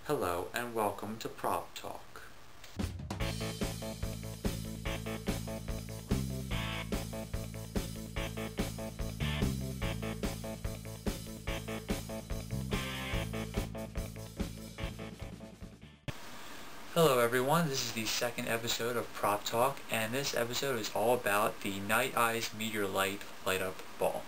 Hello and welcome to PropTalk. Hello everyone, this is the second episode of PropTalk, and this episode is all about the Night Eyes Meteorlight light-up ball.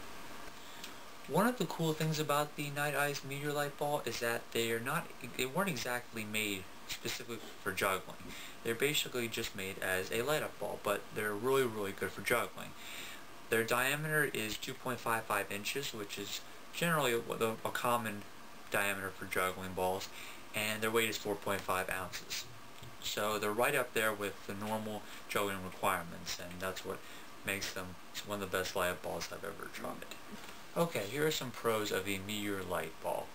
One of the cool things about the Night Eyes Meteorlight ball is that they weren't exactly made specifically for juggling. They're basically just made as a light-up ball, but they're really good for juggling. Their diameter is 2.55 inches, which is generally a common diameter for juggling balls, and their weight is 4.5 ounces. So they're right up there with the normal juggling requirements, and that's what makes them one of the best light-up balls I've ever tried. Okay, here are some pros of the Meteorlight ball.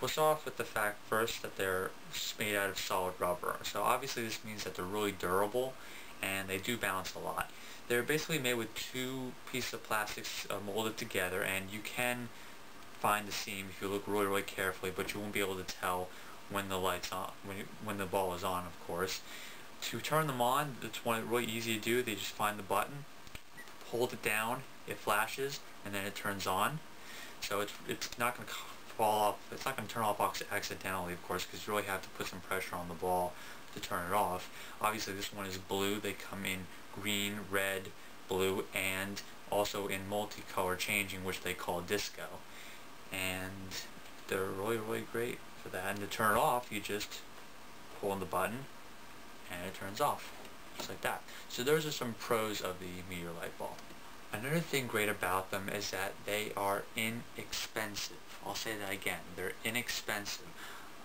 We'll start off with the fact first that they're made out of solid rubber. So obviously this means that they're really durable and they do bounce a lot. They're basically made with two pieces of plastic molded together, and you can find the seam if you look really carefully, but you won't be able to tell when the light's on, when the ball is on, of course. To turn them on, it's really easy to do. They just find the button, hold it down, it flashes, and then it turns on. So it's not going to fall off. It's not going to turn off accidentally, of course, because you really have to put some pressure on the ball to turn it off. Obviously, this one is blue. They come in green, red, blue, and also in multicolor changing, which they call disco. And they're really great for that. And to turn it off, you just pull on the button, and it turns off, just like that. So those are some pros of the Meteorlight ball. Another thing great about them is that they are inexpensive. I'll say that again. They're inexpensive.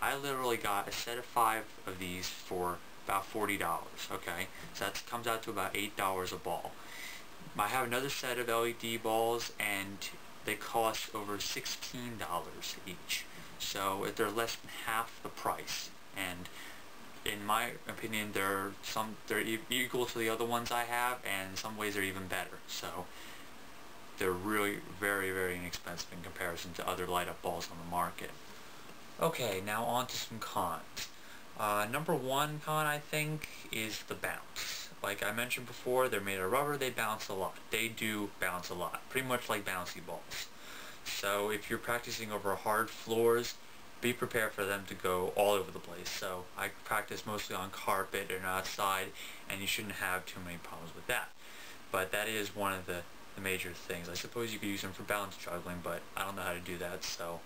I literally got a set of 5 of these for about $40, okay? So that comes out to about $8 a ball. I have another set of LED balls, and they cost over $16 each. So they're less than half the price. And in my opinion, they're equal to the other ones I have, and in some ways they're even better. So they're really very inexpensive in comparison to other light-up balls on the market. Okay, now on to some cons. Number one con, I think, is the bounce. Like I mentioned before, they're made of rubber, they bounce a lot. They do bounce a lot, pretty much like bouncy balls. So if you're practicing over hard floors, be prepared for them to go all over the place. So I practice mostly on carpet and outside, and you shouldn't have too many problems with that. But that is one of the major things. I suppose you could use them for balance juggling, but I don't know how to do that, so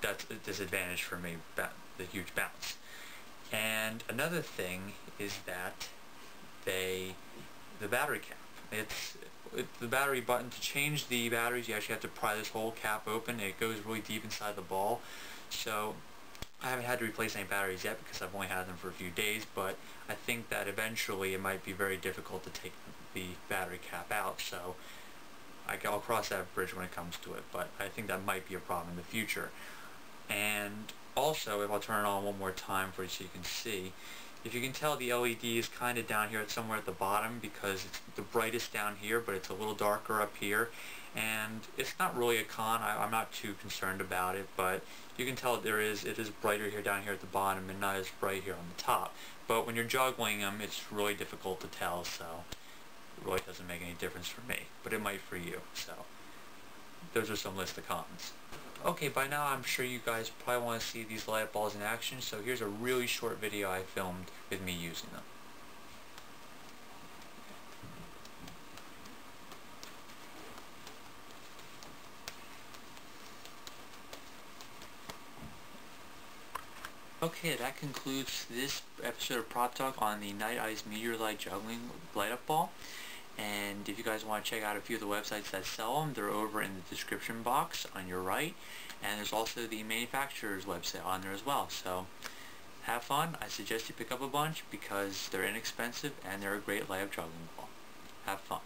that's a disadvantage for me, the huge bounce. And another thing is that the battery cap. It's the battery button. To change the batteries, you actually have to pry this whole cap open. It goes really deep inside the ball. So I haven't had to replace any batteries yet because I've only had them for a few days, but I think that eventually it might be very difficult to take the battery cap out, so I'll cross that bridge when it comes to it, but I think that might be a problem in the future. And also, if I'll turn it on one more time for you so you can see, if you can tell, the LED is kind of down here, it's somewhere at the bottom, because it's the brightest down here, but it's a little darker up here. And it's not really a con. I'm not too concerned about it, but you can tell it is brighter here down here at the bottom and not as bright here on the top. But when you're juggling them, it's really difficult to tell, so it really doesn't make any difference for me, but it might for you. So those are some list of cons. Okay, by now I'm sure you guys probably want to see these light-up balls in action, so here's a really short video I filmed with me using them. Okay, that concludes this episode of PropTalk on the Night Eyes Meteorlight Juggling light-up ball. And if you guys want to check out a few of the websites that sell them, they're over in the description box on your right. And there's also the manufacturer's website on there as well. So have fun. I suggest you pick up a bunch because they're inexpensive and they're a great light-up juggling ball. Have fun.